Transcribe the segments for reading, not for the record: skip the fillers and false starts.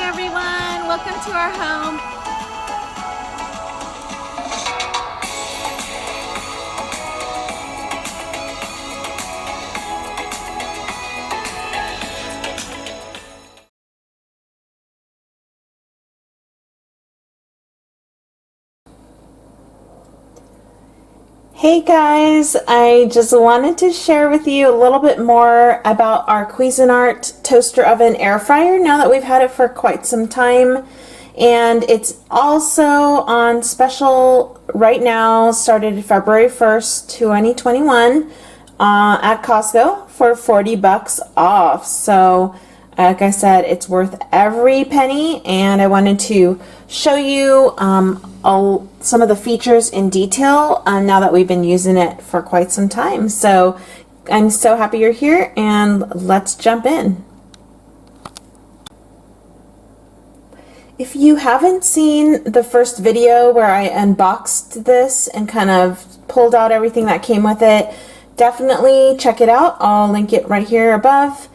everyone, welcome to our home. Hey guys, I just wanted to share with you a little bit more about our Cuisinart toaster oven air fryer now that we've had it for quite some time. And it's also on special right now, started February 1st, 2021 at Costco for 40 bucks off. So like I said, it's worth every penny, and I wanted to show you some of the features in detail now that we've been using it for quite some time. So I'm so happy you're here, and let's jump in. If you haven't seen the first video where I unboxed this and kind of pulled out everything that came with it, definitely check it out. I'll link it right here above.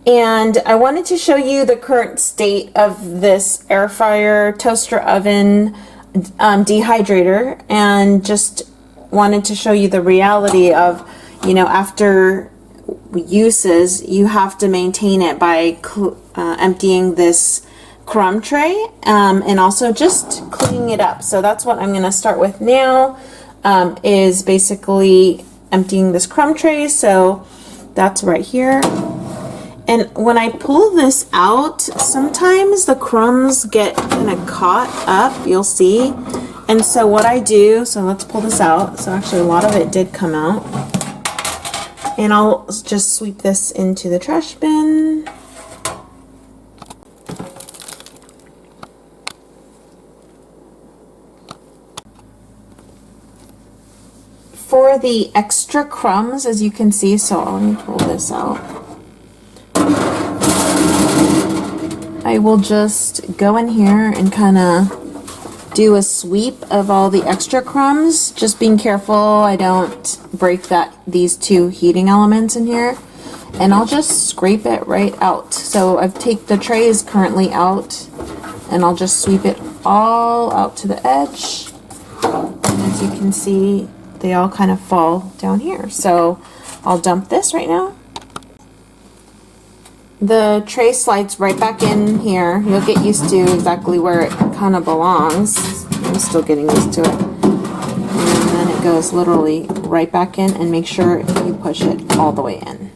And I wanted to show you the current state of this air fryer toaster oven dehydrator, and just wanted to show you the reality of, you know, after uses, you have to maintain it by emptying this crumb tray and also just cleaning it up. So that's what I'm going to start with now, is basically emptying this crumb tray. So that's right here. And when I pull this out, sometimes the crumbs get kind of caught up, you'll see. And so what I do, so let's pull this out. So actually a lot of it did come out. And I'll just sweep this into the trash bin. For the extra crumbs, as you can see, so let me pull this out. I will just go in here and kind of do a sweep of all the extra crumbs, just being careful I don't break these two heating elements in here, and I'll just scrape it right out. So the tray is currently out, and I'll just sweep it all out to the edge, and as you can see, they all kind of fall down here. So I'll dump this right now. The tray slides right back in here. You'll get used to exactly where it kind of belongs. I'm still getting used to it. And then it goes literally right back in, and make sure you push it all the way in.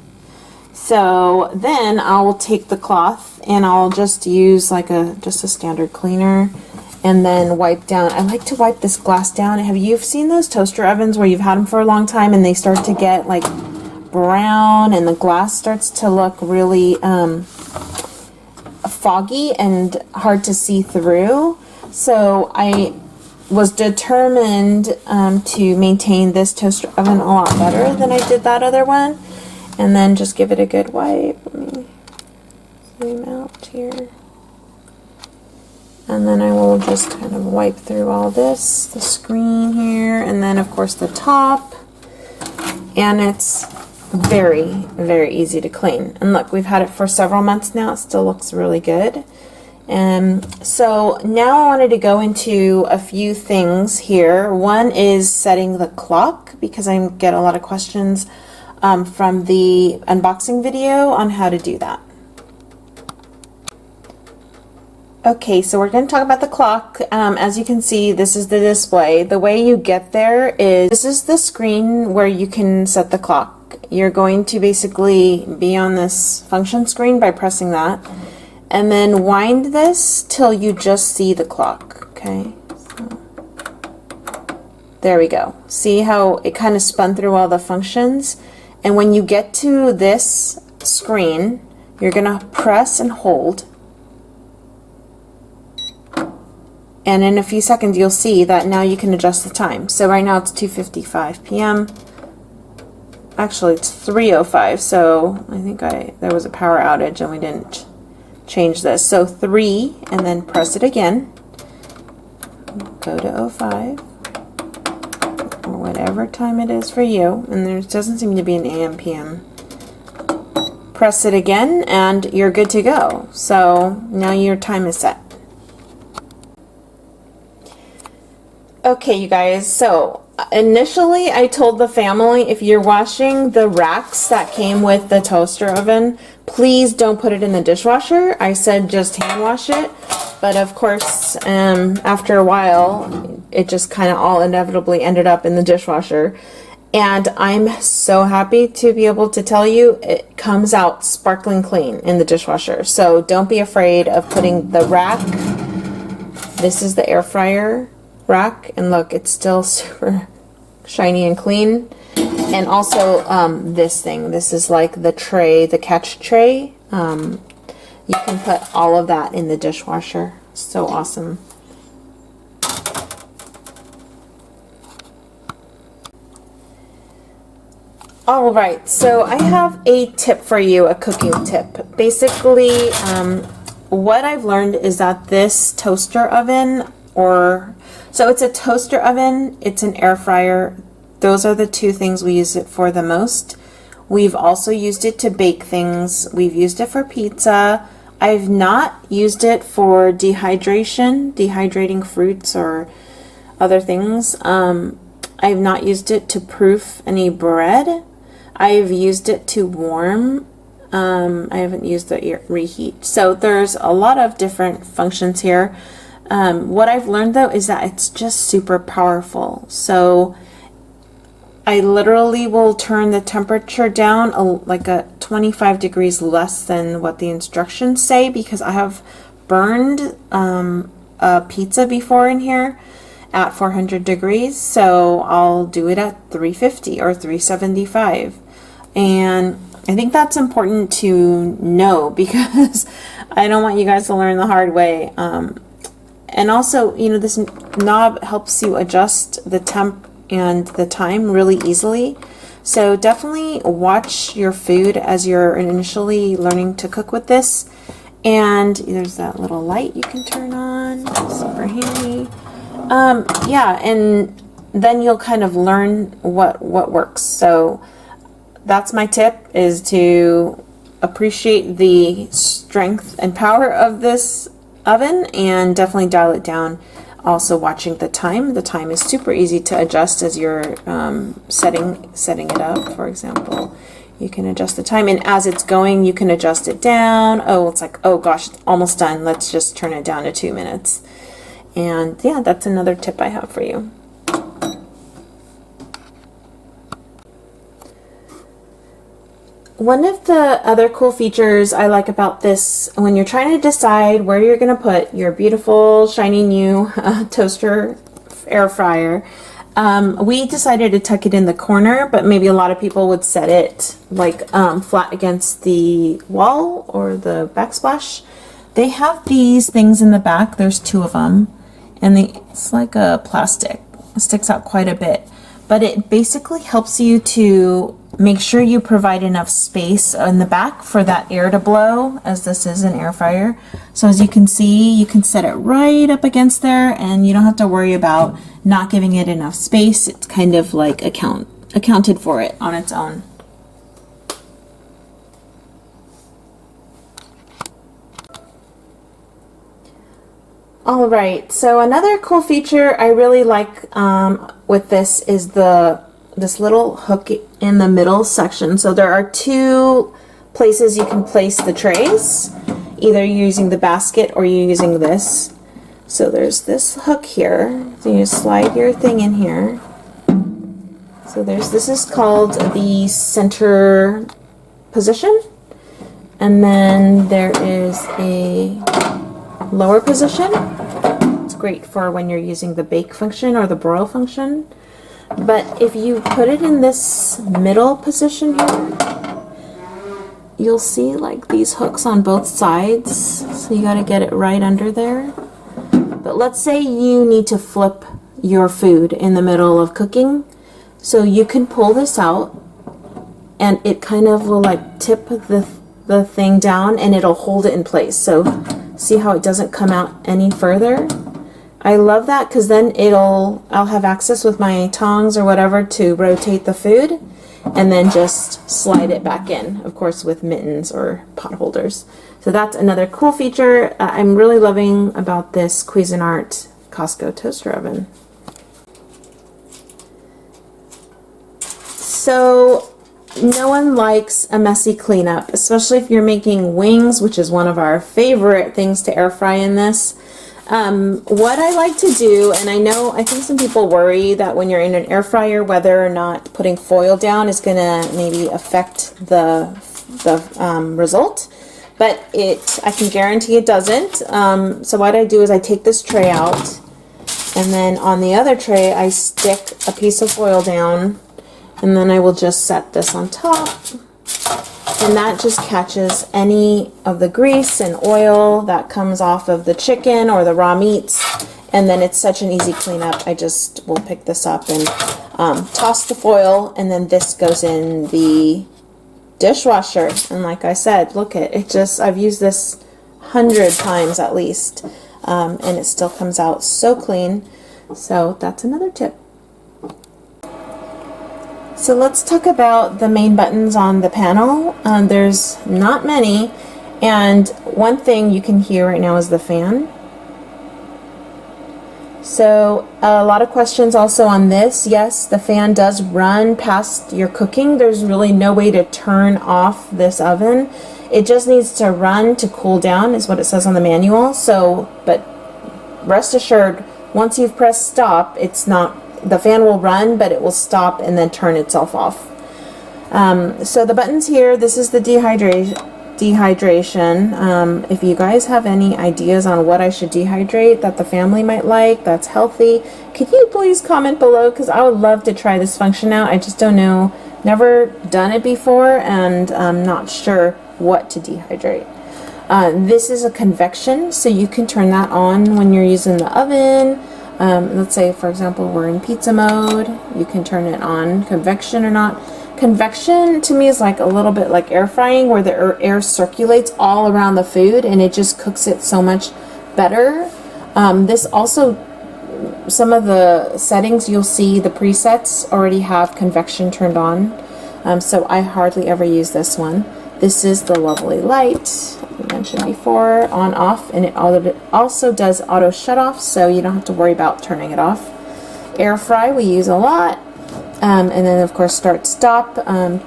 So then I'll take the cloth and I'll just use like just a standard cleaner, and then wipe down. I like to wipe this glass down. Have you seen those toaster ovens where you've had them for a long time and they start to get like brown and the glass starts to look really foggy and hard to see through? So I was determined to maintain this toaster oven a lot better than I did that other one, and then just give it a good wipe. Let me zoom out here, and then I will just kind of wipe through all this, the screen here, and then of course the top, and it's very, very easy to clean. And look, we've had it for several months now. It still looks really good. So now I wanted to go into a few things here. One is setting the clock, because I get a lot of questions from the unboxing video on how to do that. Okay, so we're going to talk about the clock. As you can see, this is the display. The way you get there is, this is the screen where you can set the clock. You're going to basically be on this function screen by pressing that, and then wind this till you just see the clock. Okay, so there we go. See how it kind of spun through all the functions? And when you get to this screen, you're going to press and hold, and in a few seconds you'll see that now you can adjust the time. So right now it's 2:55 p.m. Actually, it's 3:05, so I think there was a power outage and we didn't change this. So 3, and then press it again. Go to 05, or whatever time it is for you. And there doesn't seem to be an AM PM. press it again, and you're good to go. So now your time is set. Okay, you guys, so initially I told the family, if you're washing the racks that came with the toaster oven, please don't put it in the dishwasher. I said just hand wash it, but of course after a while it just kind of all inevitably ended up in the dishwasher. And I'm so happy to be able to tell you it comes out sparkling clean in the dishwasher. So don't be afraid of putting the rack. This is the air fryer rack, and look, it's still super shiny and clean. And also this thing, this is like the tray, the catch tray. You can put all of that in the dishwasher. So awesome. All right, so I have a tip for you, a cooking tip. Basically, what I've learned is that this toaster oven, so it's a toaster oven, it's an air fryer. Those are the two things we use it for the most. We've also used it to bake things. We've used it for pizza. I've not used it for dehydrating fruits or other things. I've not used it to proof any bread. I've used it to warm. I haven't used the reheat. So there's a lot of different functions here. What I've learned though is that it's just super powerful. So I literally will turn the temperature down like a 25 degrees less than what the instructions say, because I have burned a pizza before in here at 400 degrees. So I'll do it at 350 or 375. And I think that's important to know, because I don't want you guys to learn the hard way. And also, you know, this knob helps you adjust the temp and the time really easily. So definitely watch your food as you're initially learning to cook with this. And there's that little light you can turn on, super handy. Yeah, and then you'll kind of learn what works. So that's my tip, is to appreciate the strength and power of this oven and definitely dial it down. Also watching the time. The time is super easy to adjust as you're setting it up. For example, you can adjust the time, and as it's going you can adjust it down. Oh, it's like, oh gosh, it's almost done, let's just turn it down to 2 minutes. And yeah, that's another tip I have for you. One of the other cool features I like about this, when you're trying to decide where you're going to put your beautiful shiny new toaster air fryer, we decided to tuck it in the corner, but maybe a lot of people would set it like flat against the wall or the backsplash. They have these things in the back, there's 2 of them, and it's like a plastic. It sticks out quite a bit, but it basically helps you to make sure you provide enough space in the back for that air to blow, as this is an air fryer. So as you can see, you can set it right up against there, and you don't have to worry about not giving it enough space. It's kind of like accounted for it on its own. All right, so another cool feature I really like with this is this little hook in the middle section. So there are 2 places you can place the trays. Either you're using the basket or you're using this. So there's this hook here. So you slide your thing in here. So this is called the center position. And then there is a lower position. It's great for when you're using the bake function or the broil function. But if you put it in this middle position here, you'll see like these hooks on both sides. So you got to get it right under there. But let's say you need to flip your food in the middle of cooking. So you can pull this out, and it kind of will like tip the thing down, and it'll hold it in place. So see how it doesn't come out any further? I love that, because then I'll have access with my tongs or whatever to rotate the food, and then just slide it back in, of course with mittens or pot holders. So that's another cool feature I'm really loving about this Cuisinart Costco toaster oven. So no one likes a messy cleanup, especially if you're making wings, which is one of our favorite things to air fry in this. What I like to do, and I think some people worry that when you're in an air fryer, whether or not putting foil down is gonna maybe affect the result, but I can guarantee it doesn't. So what I do is I take this tray out, and then on the other tray I stick a piece of foil down, and then I will just set this on top, and that just catches any of the grease and oil that comes off of the chicken or the raw meats, and then it's such an easy cleanup. I just will pick this up and toss the foil, and then this goes in the dishwasher. And like I said, look at it, I've used this 100 times at least, and it still comes out so clean. So that's another tip. So let's talk about the main buttons on the panel. There's not many, and one thing you can hear right now is the fan. So a lot of questions also on this. Yes, the fan does run past your cooking. There's really no way to turn off this oven. It just needs to run to cool down is what it says on the manual. So, but rest assured, once you've pressed stop, the fan will run, but it will stop and then turn itself off. So the buttons here, this is the dehydration. If you guys have any ideas on what I should dehydrate that the family might like, that's healthy, could you please comment below, because I would love to try this function out. I just don't know, never done it before, and I'm not sure what to dehydrate. This is a convection, so you can turn that on when you're using the oven. Let's say, for example, we're in pizza mode. You can turn it on, convection or not. Convection to me is like a little bit like air frying, where the air circulates all around the food and it just cooks it so much better. This also, some of the settings you'll see, the presets already have convection turned on. So I hardly ever use this one. This is the lovely light we mentioned before, on off, and it also does auto shut off, so you don't have to worry about turning it off. Air fry we use a lot, and then of course start stop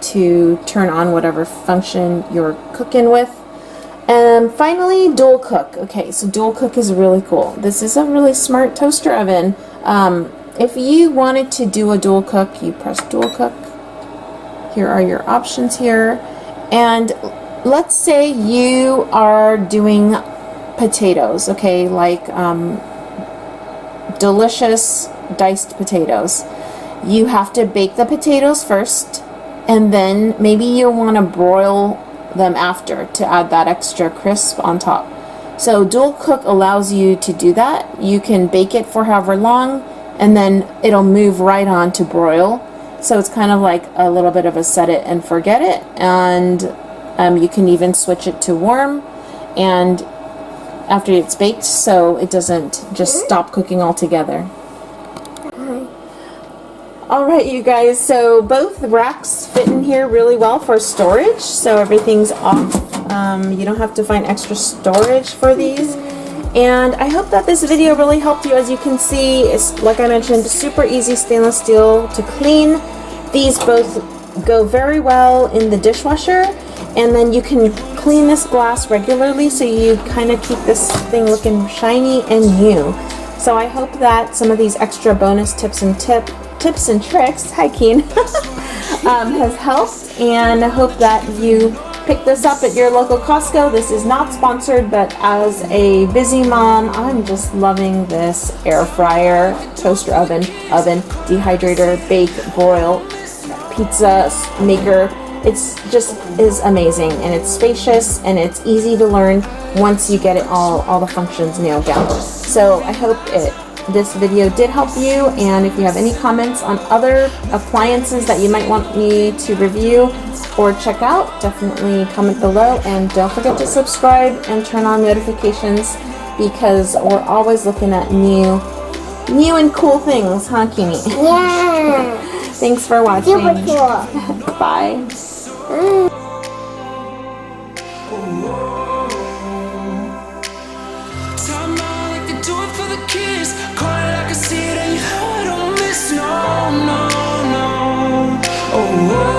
to turn on whatever function you're cooking with. And finally, dual cook. Okay, so dual cook is really cool. This is a really smart toaster oven. If you wanted to do a dual cook, you press dual cook. Here are your options here. And let's say you are doing potatoes, okay, like delicious diced potatoes. You have to bake the potatoes first, and then maybe you want to broil them after to add that extra crisp on top. So dual cook allows you to do that. You can bake it for however long, and then it'll move right on to broil. So it's kind of like a little bit of a set it and forget it, and you can even switch it to warm and after it's baked, so it doesn't just stop cooking altogether. Alright you guys, so both racks fit in here really well for storage, so everything's off. You don't have to find extra storage for these. And I hope that this video really helped you. As you can see, it's, like I mentioned, super easy stainless steel to clean. These both go very well in the dishwasher, and then you can clean this glass regularly, so you kind of keep this thing looking shiny and new. So I hope that some of these extra bonus tips and tricks, hi Keen, has helped, and I hope that you pick this up at your local Costco. This is not sponsored, but as a busy mom, I'm just loving this air fryer, toaster oven, dehydrator, bake, broil, pizza maker. It's just is amazing, and it's spacious, and it's easy to learn once you get it all the functions nailed down. So I hope this video did help you, and if you have any comments on other appliances that you might want me to review or check out, definitely comment below, and don't forget to subscribe and turn on notifications, because we're always looking at new and cool things, huh Kimi? Yeah. Thanks for watching. Super cool. Bye. Oh,